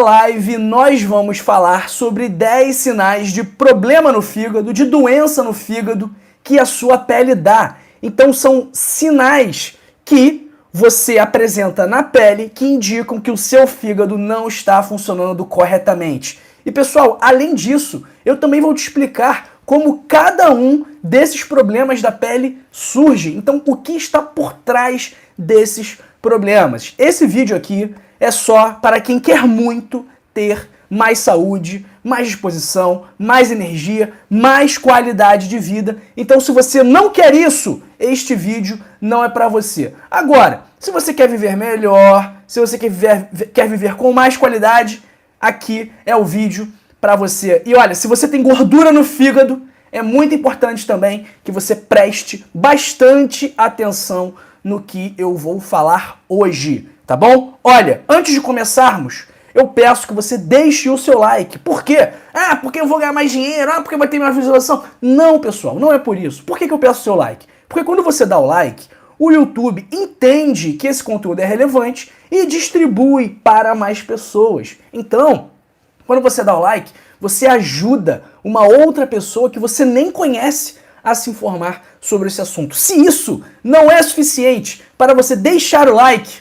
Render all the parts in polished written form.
Live nós vamos falar sobre 10 sinais de problema no fígado, de doença no fígado que a sua pele dá. Então são sinais que você apresenta na pele que indicam que o seu fígado não está funcionando corretamente. E pessoal, além disso, eu também vou te explicar como cada um desses problemas da pele surge. Então, o que está por trás desses problemas? Esse vídeo aqui é só para quem quer muito ter mais saúde, mais disposição, mais energia, mais qualidade de vida. Então, se você não quer isso, este vídeo não é para você. Agora, se você quer viver melhor, se você quer viver com mais qualidade, aqui é o vídeo para você. E olha, se você tem gordura no fígado, é muito importante também que você preste bastante atenção no que eu vou falar hoje, tá bom? Olha, antes de começarmos, eu peço que você deixe o seu like. Por quê? Ah, porque eu vou ganhar mais dinheiro, porque vai ter mais visualização. Não, pessoal, não é por isso. Por que eu peço o seu like? Porque quando você dá o like, o YouTube entende que esse conteúdo é relevante e distribui para mais pessoas. Então, quando você dá o like, você ajuda uma outra pessoa que você nem conhece a se informar sobre esse assunto. Se isso não é suficiente para você deixar o like,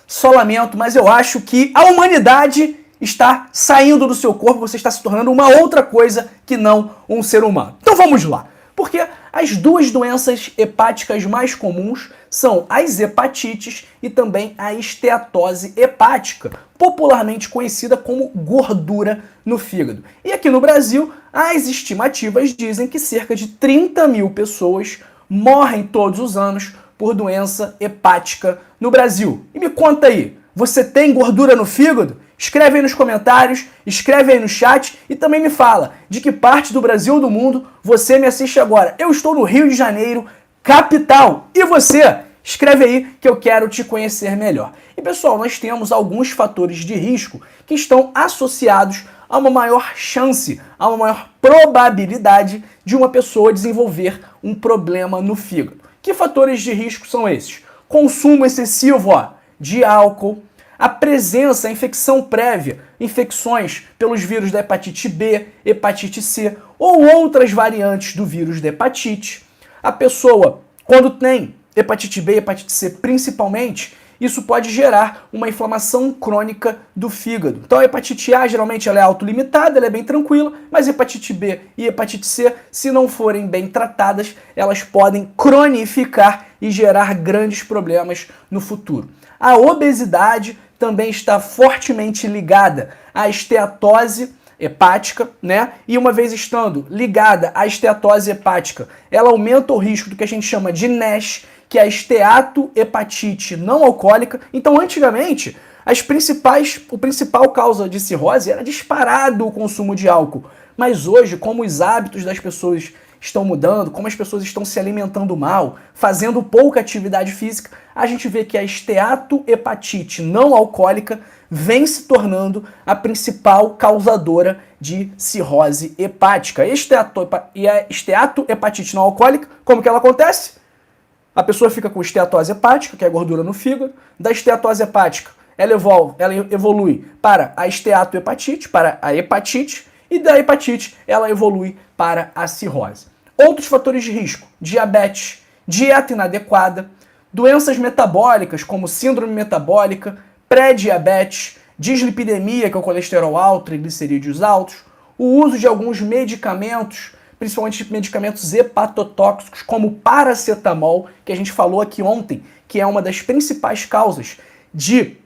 só lamento, mas eu acho que a humanidade está saindo do seu corpo, você está se tornando uma outra coisa que não um ser humano. Então vamos lá. Porque as duas doenças hepáticas mais comuns são as hepatites e também a esteatose hepática, popularmente conhecida como gordura no fígado. E aqui no Brasil, as estimativas dizem que cerca de 30 mil pessoas morrem todos os anos por doença hepática no Brasil. E me conta aí, você tem gordura no fígado? Escreve aí nos comentários, escreve aí no chat e também me fala de que parte do Brasil ou do mundo você me assiste agora. Eu estou no Rio de Janeiro, capital. E você? Escreve aí que eu quero te conhecer melhor. E pessoal, nós temos alguns fatores de risco que estão associados a uma maior chance, a uma maior probabilidade de uma pessoa desenvolver um problema no fígado. Que fatores de risco são esses? Consumo excessivo de álcool, a presença, a infecção prévia, infecções pelos vírus da hepatite B, hepatite C ou outras variantes do vírus da hepatite. A pessoa, quando tem hepatite B e hepatite C principalmente, isso pode gerar uma inflamação crônica do fígado. Então a hepatite A geralmente ela é autolimitada, ela é bem tranquila, mas hepatite B e hepatite C, se não forem bem tratadas, elas podem cronificar e gerar grandes problemas no futuro. A obesidade também está fortemente ligada à esteatose hepática, né? E uma vez estando ligada à esteatose hepática, ela aumenta o risco do que a gente chama de NASH, que é a esteatohepatite não alcoólica. Então, antigamente, o principal causa de cirrose era disparado o consumo de álcool. Mas hoje, como os hábitos das pessoas estão mudando, como as pessoas estão se alimentando mal, fazendo pouca atividade física, a gente vê que a esteatohepatite não alcoólica vem se tornando a principal causadora de cirrose hepática. E a esteatohepatite não alcoólica, como que ela acontece? A pessoa fica com esteatose hepática, que é gordura no fígado. Da esteatose hepática, ela evolui para a esteatohepatite, para a hepatite, e da hepatite ela evolui para a cirrose. Outros fatores de risco: diabetes, dieta inadequada, doenças metabólicas como síndrome metabólica, pré-diabetes, dislipidemia, que é o colesterol alto, triglicerídeos altos, o uso de alguns medicamentos, principalmente medicamentos hepatotóxicos, como paracetamol, que a gente falou aqui ontem, que é uma das principais causas de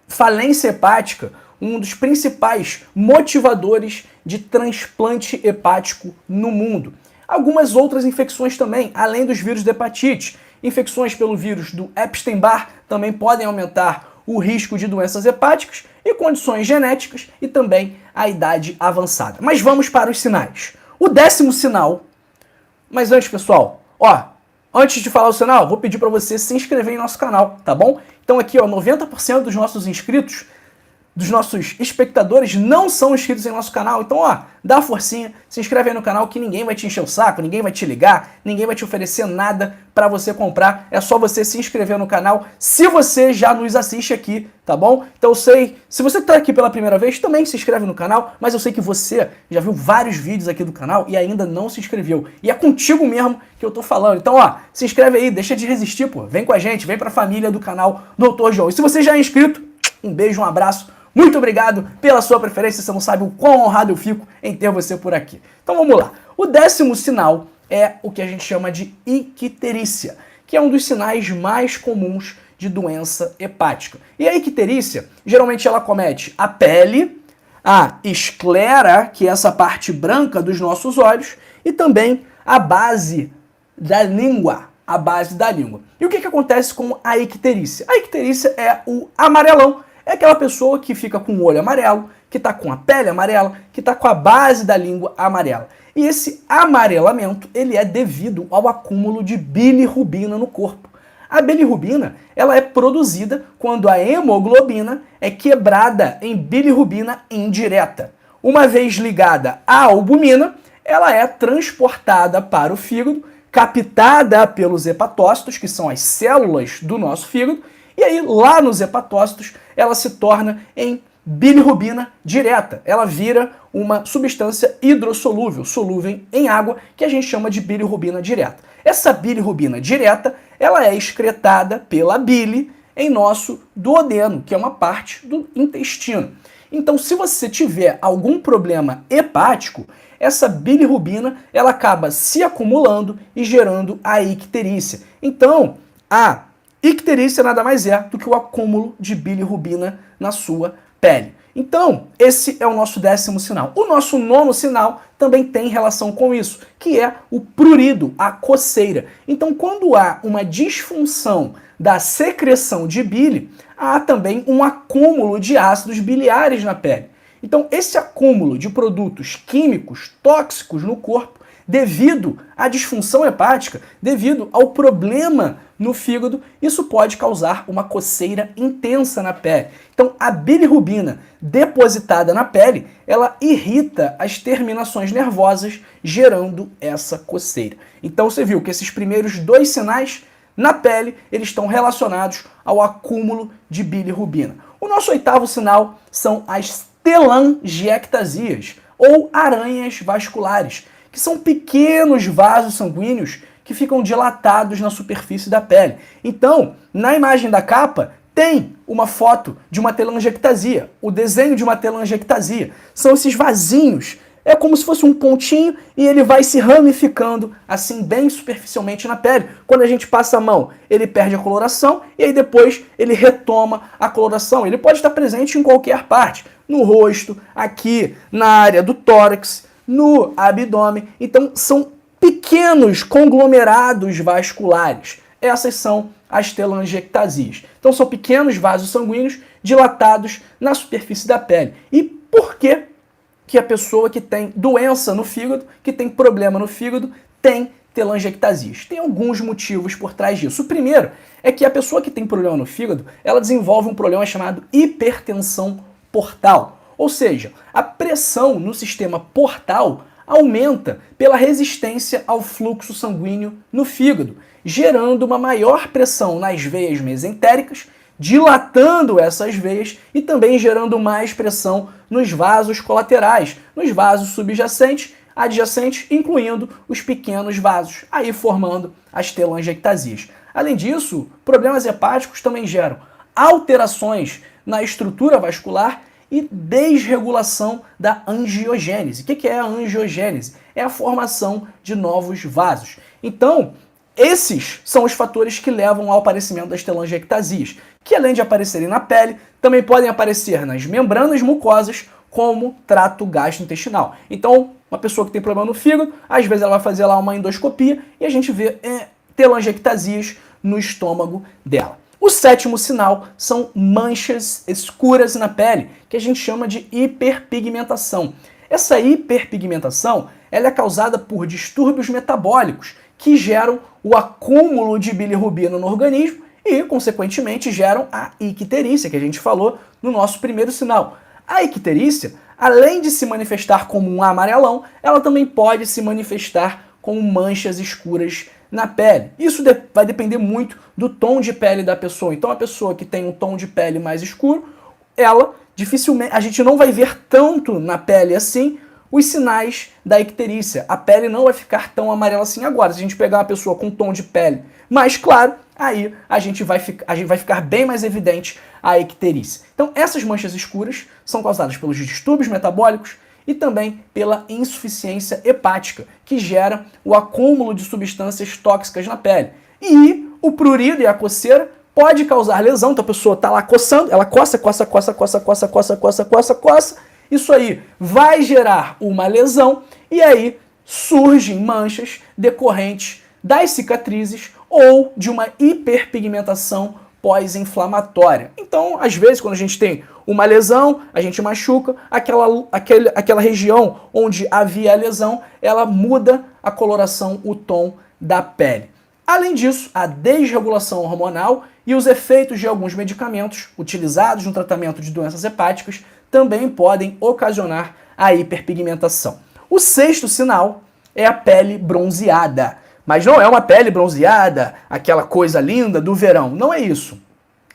falência hepática, um dos principais motivadores de transplante hepático no mundo. Algumas outras infecções também, além dos vírus da hepatite. Infecções pelo vírus do Epstein-Barr também podem aumentar o risco de doenças hepáticas e condições genéticas e também a idade avançada. Mas vamos para os sinais. O 10º sinal, mas antes, pessoal, antes de falar o sinal, vou pedir para você se inscrever em nosso canal, tá bom? Então aqui, 90% dos nossos inscritos dos nossos espectadores não são inscritos em nosso canal. Então, ó, dá uma forcinha, se inscreve aí no canal que ninguém vai te encher o saco, ninguém vai te ligar, ninguém vai te oferecer nada para você comprar. É só você se inscrever no canal se você já nos assiste aqui, tá bom? Então eu sei, se você tá aqui pela primeira vez, também se inscreve no canal, mas eu sei que você já viu vários vídeos aqui do canal e ainda não se inscreveu. E é contigo mesmo que eu tô falando. Então, ó, se inscreve aí, deixa de resistir, pô. Vem com a gente, vem pra família do canal Dr. João. E se você já é inscrito, um beijo, um abraço. Muito obrigado pela sua preferência, você não sabe o quão honrado eu fico em ter você por aqui. Então vamos lá. O 10º sinal é o que a gente chama de icterícia, que é um dos sinais mais comuns de doença hepática. E a icterícia, geralmente ela comete a pele, a esclera, que é essa parte branca dos nossos olhos, e também a base da língua. A base da língua. E o que acontece com a icterícia? A icterícia é o amarelão. É aquela pessoa que fica com o olho amarelo, que está com a pele amarela, que está com a base da língua amarela. E esse amarelamento, ele é devido ao acúmulo de bilirrubina no corpo. A bilirrubina, ela é produzida quando a hemoglobina é quebrada em bilirrubina indireta. Uma vez ligada à albumina, ela é transportada para o fígado, captada pelos hepatócitos, que são as células do nosso fígado, e aí lá nos hepatócitos ela se torna em bilirrubina direta. Ela vira uma substância hidrossolúvel, solúvel em água, que a gente chama de bilirrubina direta. Essa bilirrubina direta, ela é excretada pela bile em nosso duodeno, que é uma parte do intestino. Então, se você tiver algum problema hepático, essa bilirrubina ela acaba se acumulando e gerando a icterícia. Então, a icterícia nada mais é do que o acúmulo de bilirrubina na sua pele. Então, esse é o nosso 10º sinal. O nosso 9º sinal também tem relação com isso, que é o prurido, a coceira. Então, quando há uma disfunção da secreção de bile, há também um acúmulo de ácidos biliares na pele. Então, esse acúmulo de produtos químicos tóxicos no corpo, devido à disfunção hepática, devido ao problema no fígado, isso pode causar uma coceira intensa na pele. Então, a bilirrubina depositada na pele, ela irrita as terminações nervosas, gerando essa coceira. Então, você viu que esses primeiros 2 sinais na pele, eles estão relacionados ao acúmulo de bilirrubina. O nosso 8º sinal são as telangiectasias, ou aranhas vasculares, que são pequenos vasos sanguíneos que ficam dilatados na superfície da pele. Então, na imagem da capa, tem uma foto de uma telangiectasia, o desenho de uma telangiectasia. São esses vasinhos, é como se fosse um pontinho e ele vai se ramificando assim bem superficialmente na pele. Quando a gente passa a mão, ele perde a coloração e aí depois ele retoma a coloração. Ele pode estar presente em qualquer parte, no rosto, aqui na área do tórax, no abdômen. Então são pequenos conglomerados vasculares. Essas são as telangiectasias. Então são pequenos vasos sanguíneos dilatados na superfície da pele. E por que que a pessoa que tem doença no fígado, que tem problema no fígado, tem telangiectasias? Tem alguns motivos por trás disso. O primeiro é que a pessoa que tem problema no fígado, ela desenvolve um problema chamado hipertensão portal. Ou seja, a pressão no sistema portal aumenta pela resistência ao fluxo sanguíneo no fígado, gerando uma maior pressão nas veias mesentéricas, dilatando essas veias e também gerando mais pressão nos vasos colaterais, nos vasos subjacentes, adjacentes, incluindo os pequenos vasos, aí formando as telangiectasias. Além disso, problemas hepáticos também geram alterações na estrutura vascular e desregulação da angiogênese. O que é a angiogênese? É a formação de novos vasos. Então, esses são os fatores que levam ao aparecimento das telangiectasias, que além de aparecerem na pele, também podem aparecer nas membranas mucosas, como trato gastrointestinal. Então, uma pessoa que tem problema no fígado, às vezes ela vai fazer lá uma endoscopia e a gente vê telangiectasias no estômago dela. O 7º sinal são manchas escuras na pele, que a gente chama de hiperpigmentação. Essa hiperpigmentação ela é causada por distúrbios metabólicos que geram o acúmulo de bilirrubina no organismo e, consequentemente, geram a icterícia, que a gente falou no nosso primeiro sinal. A icterícia, além de se manifestar como um amarelão, ela também pode se manifestar com manchas escuras na pele. Isso vai depender muito do tom de pele da pessoa. Então a pessoa que tem um tom de pele mais escuro, ela dificilmente, a gente não vai ver tanto na pele assim os sinais da icterícia. A pele não vai ficar tão amarela assim agora. Se a gente pegar uma pessoa com um tom de pele mais claro, aí a gente vai ficar bem mais evidente a icterícia. Então essas manchas escuras são causadas pelos distúrbios metabólicos e também pela insuficiência hepática, que gera o acúmulo de substâncias tóxicas na pele. E o prurido e a coceira pode causar lesão, então a pessoa está lá coçando, ela coça. Isso aí vai gerar uma lesão e aí surgem manchas decorrentes das cicatrizes ou de uma hiperpigmentação pós-inflamatória. Então, às vezes, quando a gente tem uma lesão, a gente machuca, aquela região onde havia a lesão, ela muda a coloração, o tom da pele. Além disso, a desregulação hormonal e os efeitos de alguns medicamentos utilizados no tratamento de doenças hepáticas também podem ocasionar a hiperpigmentação. O sexto sinal é a pele bronzeada. Mas não é uma pele bronzeada, aquela coisa linda do verão. Não é isso.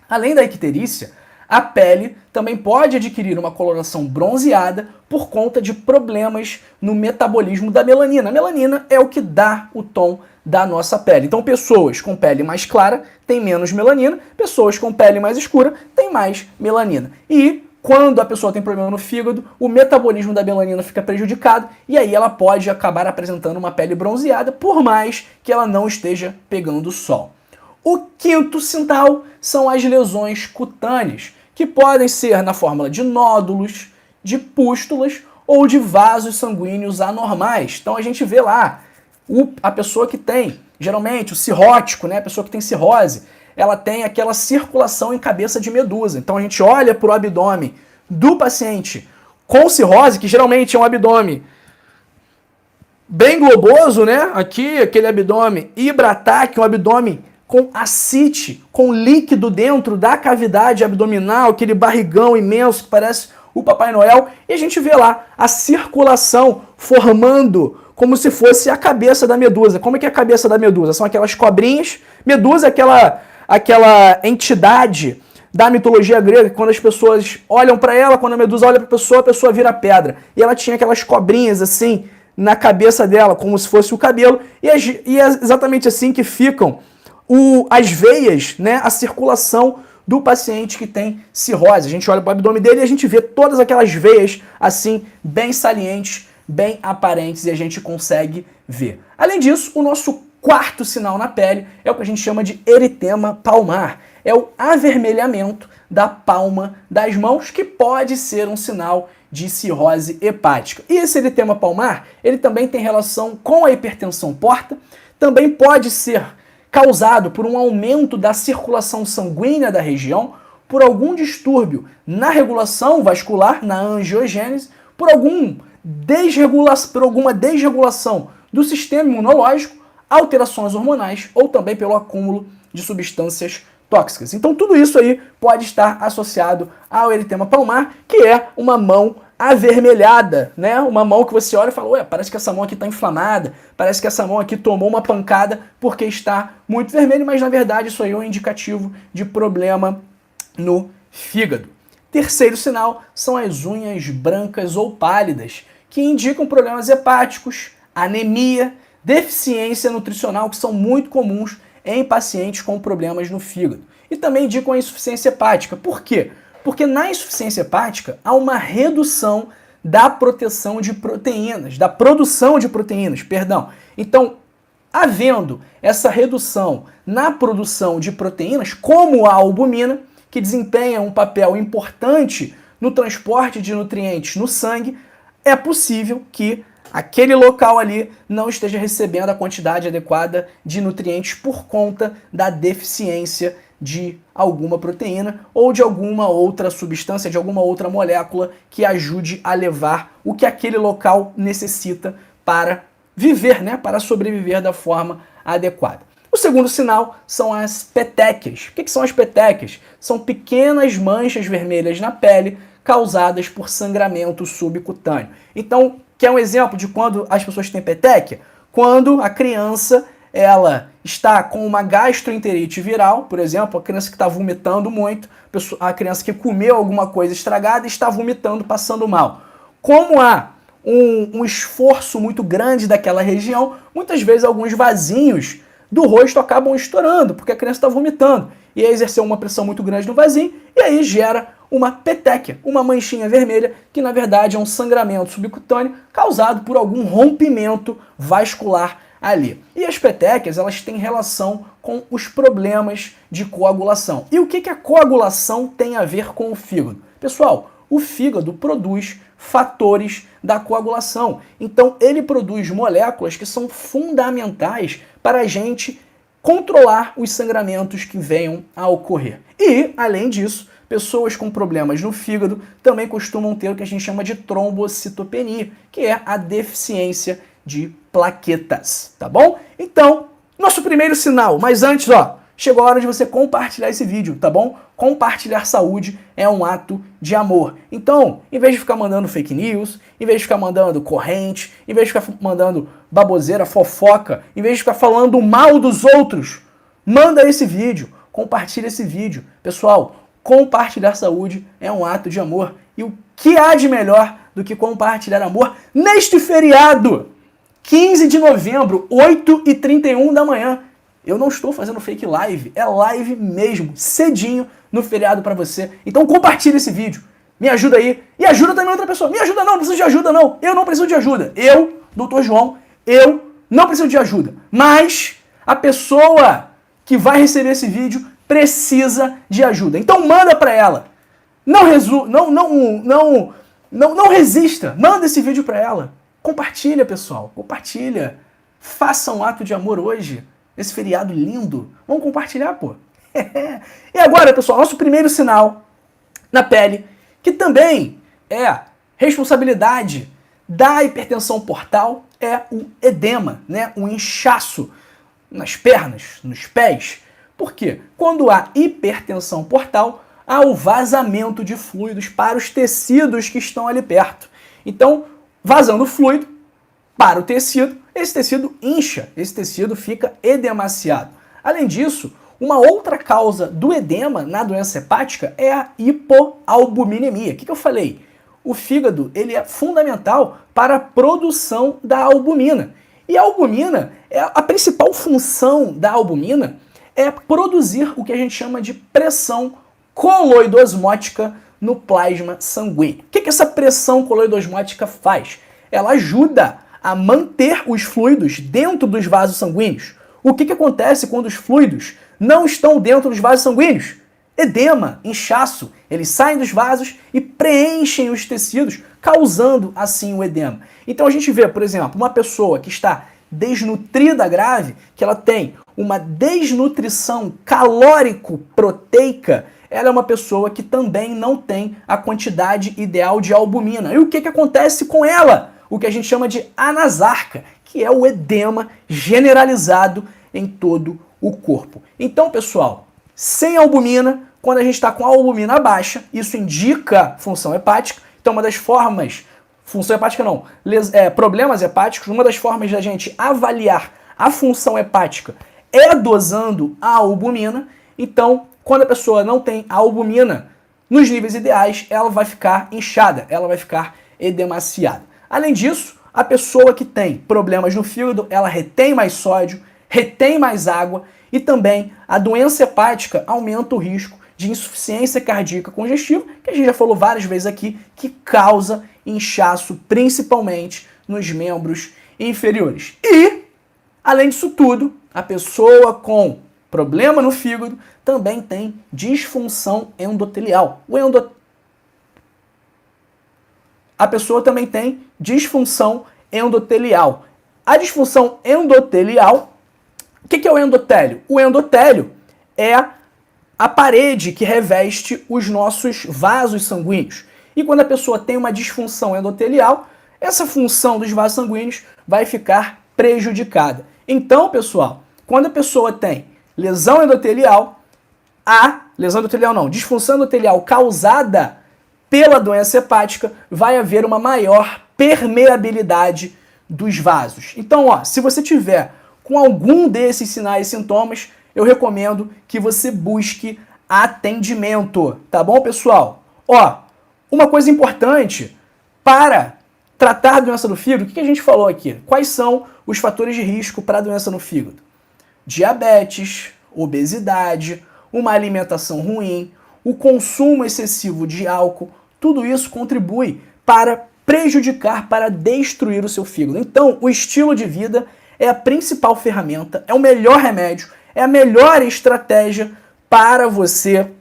Além da icterícia, a pele também pode adquirir uma coloração bronzeada por conta de problemas no metabolismo da melanina. A melanina é o que dá o tom da nossa pele. Então, pessoas com pele mais clara têm menos melanina, pessoas com pele mais escura têm mais melanina. E quando a pessoa tem problema no fígado, o metabolismo da melanina fica prejudicado e aí ela pode acabar apresentando uma pele bronzeada, por mais que ela não esteja pegando sol. O quinto sinal são as lesões cutâneas, que podem ser na forma de nódulos, de pústulas ou de vasos sanguíneos anormais. Então a gente vê lá a pessoa que tem, geralmente o cirrótico, né, a pessoa que tem cirrose, ela tem aquela circulação em cabeça de medusa. Então a gente olha para o abdômen do paciente com cirrose, que geralmente é um abdômen bem globoso, né? Aqui, aquele abdômen hibratáqueo, um abdômen com ascite, com líquido dentro da cavidade abdominal, aquele barrigão imenso que parece o Papai Noel, e a gente vê lá a circulação formando como se fosse a cabeça da medusa. Como é que é a cabeça da medusa? São aquelas cobrinhas. Medusa é aquela entidade da mitologia grega, que quando as pessoas olham para ela, quando a medusa olha para a pessoa vira pedra. E ela tinha aquelas cobrinhas assim na cabeça dela, como se fosse o cabelo, e é exatamente assim que ficam as veias, né, a circulação do paciente que tem cirrose. A gente olha para o abdômen dele e a gente vê todas aquelas veias assim, bem salientes, bem aparentes, e a gente consegue ver. Além disso, o nosso quarto sinal na pele é o que a gente chama de eritema palmar. É o avermelhamento da palma das mãos, que pode ser um sinal de cirrose hepática. E esse eritema palmar, ele também tem relação com a hipertensão porta, também pode ser causado por um aumento da circulação sanguínea da região, por algum distúrbio na regulação vascular, na angiogênese, por alguma desregulação do sistema imunológico, alterações hormonais ou também pelo acúmulo de substâncias tóxicas. Então tudo isso aí pode estar associado ao eritema palmar, que é uma mão avermelhada, né? Uma mão que você olha e fala, ué, parece que essa mão aqui está inflamada, parece que essa mão aqui tomou uma pancada porque está muito vermelho, mas na verdade isso aí é um indicativo de problema no fígado. Terceiro sinal são as unhas brancas ou pálidas, que indicam problemas hepáticos, anemia, deficiência nutricional, que são muito comuns em pacientes com problemas no fígado. E também indicam a insuficiência hepática. Por quê? Porque na insuficiência hepática há uma redução da proteção de proteínas, da produção de proteínas, perdão. Então, havendo essa redução na produção de proteínas, como a albumina, que desempenha um papel importante no transporte de nutrientes no sangue, é possível que aquele local ali não esteja recebendo a quantidade adequada de nutrientes por conta da deficiência de alguma proteína ou de alguma outra substância, de alguma outra molécula que ajude a levar o que aquele local necessita para viver, né, para sobreviver da forma adequada. O O segundo sinal são as petequias. O que são as petequias? São pequenas manchas vermelhas na pele causadas por sangramento subcutâneo. Então, quer um exemplo de quando as pessoas têm petequia? Quando a criança ela está com uma gastroenterite viral, por exemplo, a criança que está vomitando muito, a criança que comeu alguma coisa estragada e está vomitando, passando mal. Como há um esforço muito grande daquela região, muitas vezes alguns vasinhos do rosto acabam estourando, porque a criança está vomitando. E aí exerceu uma pressão muito grande no vasinho, e aí gera uma petequia, uma manchinha vermelha, que na verdade é um sangramento subcutâneo causado por algum rompimento vascular ali. E as petequias, elas têm relação com os problemas de coagulação. E o que a coagulação tem a ver com o fígado? Pessoal, o fígado produz fatores da coagulação. Então, ele produz moléculas que são fundamentais para a gente controlar os sangramentos que venham a ocorrer. E, além disso, pessoas com problemas no fígado também costumam ter o que a gente chama de trombocitopenia, que é a deficiência de plaquetas, tá bom? Então, nosso primeiro sinal, mas antes, chegou a hora de você compartilhar esse vídeo, tá bom? Compartilhar saúde é um ato de amor. Então, em vez de ficar mandando fake news, em vez de ficar mandando corrente, em vez de ficar mandando baboseira, fofoca, em vez de ficar falando mal dos outros, manda esse vídeo, compartilha esse vídeo. Pessoal, compartilhar saúde é um ato de amor. E o que há de melhor do que compartilhar amor neste feriado? 15 de novembro, 8h31 da manhã. Eu não estou fazendo fake live, é live mesmo, cedinho no feriado para você. Então compartilha esse vídeo, me ajuda aí e ajuda também outra pessoa. Me ajuda não preciso de ajuda não, eu não preciso de ajuda. Eu, Dr. João, eu não preciso de ajuda. Mas a pessoa que vai receber esse vídeo precisa de ajuda. Então manda para ela. Não resista, manda esse vídeo para ela. Compartilha, pessoal, compartilha. Faça um ato de amor hoje, nesse feriado lindo. Vamos compartilhar, pô. E agora, pessoal, nosso primeiro sinal na pele, que também é responsabilidade da hipertensão portal, é o edema, né? O inchaço nas pernas, nos pés. Por quê? Quando há hipertensão portal, há o vazamento de fluidos para os tecidos que estão ali perto. Então, vazando fluido para o tecido, esse tecido incha, esse tecido fica edemaciado. Além disso, uma outra causa do edema na doença hepática é a hipoalbuminemia. O que eu falei? O fígado ele é fundamental para a produção da albumina. E a albumina, a principal função da albumina é produzir o que a gente chama de pressão coloidosmótica no plasma sanguíneo. O que essa pressão coloidosmótica faz? Ela ajuda a manter os fluidos dentro dos vasos sanguíneos. O que acontece quando os fluidos não estão dentro dos vasos sanguíneos? Edema, inchaço, eles saem dos vasos e preenchem os tecidos, causando assim o edema. Então a gente vê, por exemplo, uma pessoa que está desnutrida grave, que ela tem uma desnutrição calórico-proteica, ela é uma pessoa que também não tem a quantidade ideal de albumina. E o que acontece com ela? O que a gente chama de anasarca, que é o edema generalizado em todo o corpo. Então, pessoal, sem albumina, quando a gente está com a albumina baixa, isso indica função hepática. Então, uma das formas, função hepática não, problemas hepáticos, uma das formas da gente avaliar a função hepática é dosando a albumina. Então, quando a pessoa não tem a albumina nos níveis ideais, ela vai ficar inchada, ela vai ficar edemaciada. Além disso, a pessoa que tem problemas no fígado, ela retém mais sódio, retém mais água e também a doença hepática aumenta o risco de insuficiência cardíaca congestiva, que a gente já falou várias vezes aqui, que causa inchaço principalmente nos membros inferiores. E, além disso tudo, a pessoa com problema no fígado também tem disfunção endotelial. A pessoa também tem disfunção endotelial. A disfunção endotelial, o que é o endotélio? O endotélio é a parede que reveste os nossos vasos sanguíneos. E quando a pessoa tem uma disfunção endotelial, essa função dos vasos sanguíneos vai ficar prejudicada. Então, pessoal, quando a pessoa tem disfunção endotelial causada pela doença hepática, vai haver uma maior permeabilidade dos vasos. Então, ó, se você tiver com algum desses sinais e sintomas, eu recomendo que você busque atendimento, tá bom, pessoal? Ó, uma coisa importante para tratar a doença do fígado, o que a gente falou aqui? Quais são os fatores de risco para a doença no fígado? Diabetes, obesidade, uma alimentação ruim, o consumo excessivo de álcool, tudo isso contribui para prejudicar, para destruir o seu fígado. Então, o estilo de vida é a principal ferramenta, é o melhor remédio, é a melhor estratégia para você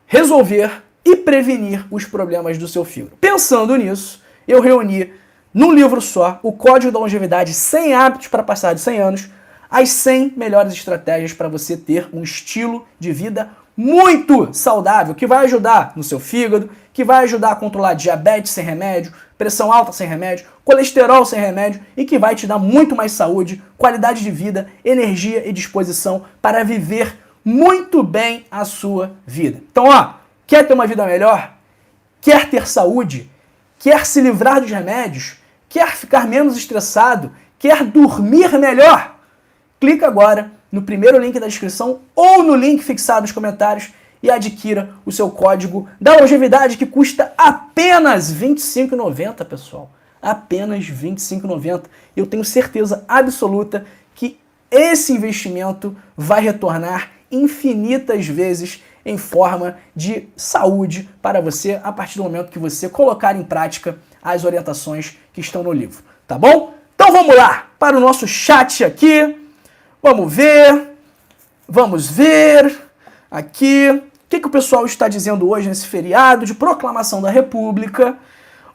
resolver e prevenir os problemas do seu fígado. Pensando nisso, eu reuni num livro só o Código da Longevidade 100 hábitos para passar de 100 anos, as 100 melhores estratégias para você ter um estilo de vida muito saudável, que vai ajudar no seu fígado, que vai ajudar a controlar diabetes sem remédio, pressão alta sem remédio, colesterol sem remédio e que vai te dar muito mais saúde, qualidade de vida, energia e disposição para viver muito bem a sua vida. Então, ó, quer ter uma vida melhor? Quer ter saúde? Quer se livrar dos remédios? Quer ficar menos estressado? Quer dormir melhor? Clica agora no primeiro link da descrição ou no link fixado nos comentários e adquira o seu código da longevidade que custa apenas R$ 25,90, pessoal. Apenas R$ 25,90. Eu tenho certeza absoluta que esse investimento vai retornar infinitas vezes em forma de saúde para você a partir do momento que você colocar em prática as orientações que estão no livro, tá bom? Então vamos lá para o nosso chat aqui. Vamos ver aqui o que o pessoal está dizendo hoje nesse feriado de proclamação da República.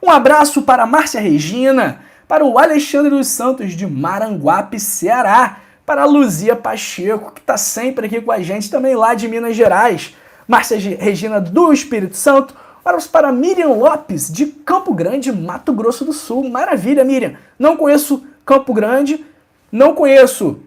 Um abraço para a Márcia Regina, para o Alexandre dos Santos de Maranguape, Ceará, para a Luzia Pacheco, que está sempre aqui com a gente, também lá de Minas Gerais. Márcia Regina do Espírito Santo. Para Miriam Lopes, de Campo Grande, Mato Grosso do Sul. Maravilha, Miriam. Não conheço Campo Grande, não conheço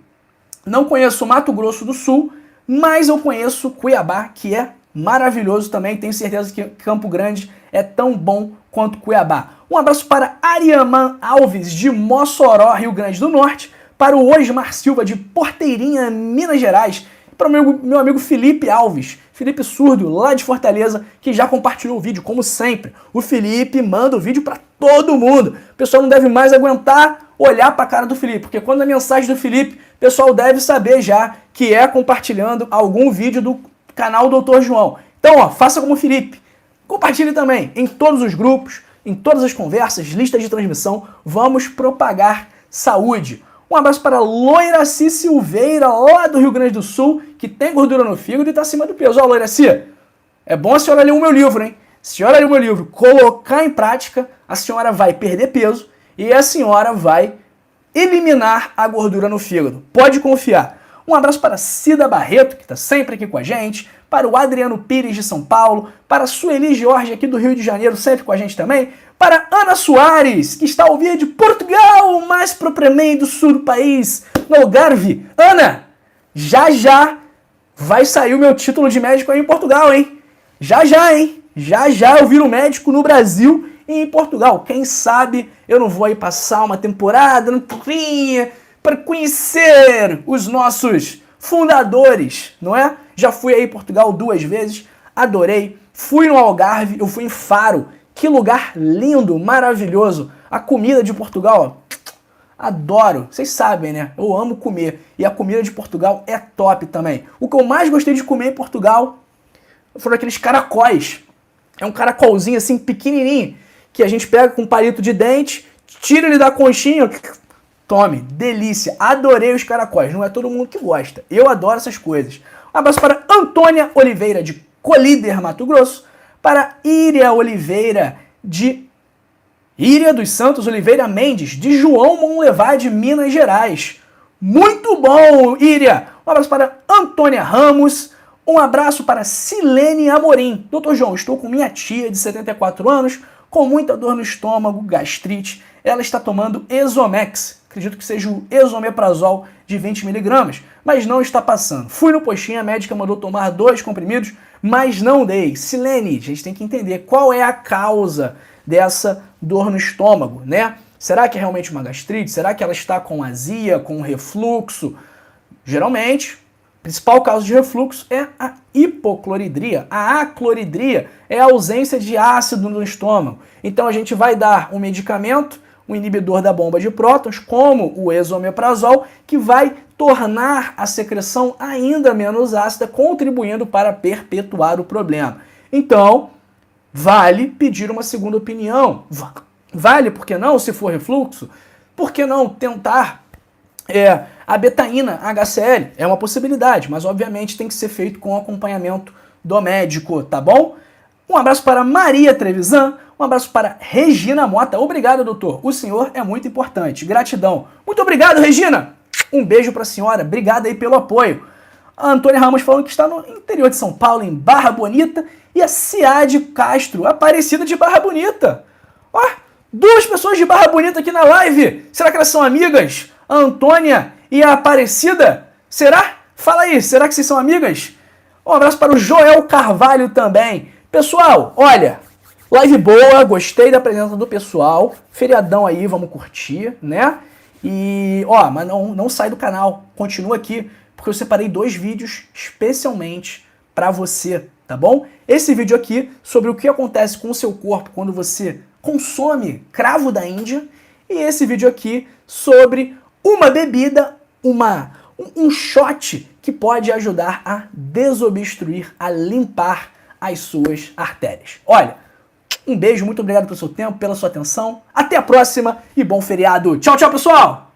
Mato Grosso do Sul, mas eu conheço Cuiabá, que é maravilhoso também. Tenho certeza que Campo Grande é tão bom quanto Cuiabá. Um abraço para Ariamã Alves, de Mossoró, Rio Grande do Norte. Para o Osmar Silva, de Porteirinha, Minas Gerais. Para o meu amigo Felipe Alves, Felipe Surdo, lá de Fortaleza, que já compartilhou o vídeo, como sempre. O Felipe manda o vídeo para todo mundo. O pessoal não deve mais aguentar olhar para a cara do Felipe, porque quando a mensagem do Felipe, o pessoal deve saber já que é compartilhando algum vídeo do canal Dr. João. Então, ó, faça como o Felipe. Compartilhe também em todos os grupos, em todas as conversas, listas de transmissão. Vamos propagar saúde. Um abraço para Loiraci Silveira, lá do Rio Grande do Sul, que tem gordura no fígado e está acima do peso. Ó, Loiraci, é bom a senhora ler o meu livro, hein? Se a senhora ler o meu livro, colocar em prática, a senhora vai perder peso e a senhora vai eliminar a gordura no fígado. Pode confiar. Um abraço para Cida Barreto, que está sempre aqui com a gente, para o Adriano Pires, de São Paulo, para a Sueli Jorge, aqui do Rio de Janeiro, sempre com a gente também, para Ana Soares, que está ao vivo de Portugal, mais propriamente do sul do país, no Algarve. Ana, já vai sair o meu título de médico aí em Portugal, hein? Já, hein? Já eu viro médico no Brasil e em Portugal. Quem sabe eu não vou aí passar uma temporada no Porrinha para conhecer os nossos fundadores, não é? Já fui aí em Portugal 2 vezes, adorei. Fui no Algarve, eu fui em Faro. Que lugar lindo, maravilhoso. A comida de Portugal, ó, adoro. Vocês sabem, né? Eu amo comer. E a comida de Portugal é top também. O que eu mais gostei de comer em Portugal foram aqueles caracóis. É um caracolzinho assim, pequenininho, que a gente pega com um palito de dente, tira ele da conchinha, tome, delícia. Adorei os caracóis. Não é todo mundo que gosta. Eu adoro essas coisas. Um abraço para Antônia Oliveira, de Colíder, Mato Grosso. Para Íria Oliveira, de Íria dos Santos Oliveira Mendes, de João Monlevade, Minas Gerais. Muito bom, Íria! Um abraço para Antônia Ramos. Um abraço para Silene Amorim. Doutor João, estou com minha tia de 74 anos, com muita dor no estômago, gastrite. Ela está tomando Exomex. acredito que seja o esomeprazol de 20 mg, mas não está passando. Fui no postinho, a médica mandou tomar 2 comprimidos, mas não dei. Silene, a gente tem que entender qual é a causa dessa dor no estômago, né? Será que é realmente uma gastrite? Será que ela está com azia, com refluxo? Geralmente, a principal causa de refluxo é a hipocloridria. A acloridria é a ausência de ácido no estômago. Então a gente vai dar um medicamento, um inibidor da bomba de prótons, como o esomeprazol, que vai tornar a secreção ainda menos ácida, contribuindo para perpetuar o problema. Então, vale pedir uma segunda opinião. Vale, por que não, se for refluxo? Por que não tentar a betaína HCl? É uma possibilidade, mas obviamente tem que ser feito com acompanhamento do médico, tá bom? Um abraço para Maria Trevisan, um abraço para Regina Mota. Obrigado, doutor. O senhor é muito importante. Gratidão. Muito obrigado, Regina. Um beijo para a senhora. Obrigado aí pelo apoio. A Antônia Ramos falando que está no interior de São Paulo, em Barra Bonita. E a Ciade Castro, Aparecida de Barra Bonita. Ó, 2 pessoas de Barra Bonita aqui na live. Será que elas são amigas? A Antônia e a Aparecida? Será? Fala aí, será que vocês são amigas? Um abraço para o Joel Carvalho também. Pessoal, olha, live boa, gostei da presença do pessoal. Feriadão aí, vamos curtir, né? E, ó, mas não sai do canal, continua aqui, porque eu separei 2 vídeos especialmente para você, tá bom? Esse vídeo aqui sobre o que acontece com o seu corpo quando você consome cravo da Índia, e esse vídeo aqui sobre uma bebida, um shot que pode ajudar a desobstruir, a limpar as suas artérias. Olha, um beijo, muito obrigado pelo seu tempo, pela sua atenção. Até a próxima e bom feriado. Tchau, tchau, pessoal!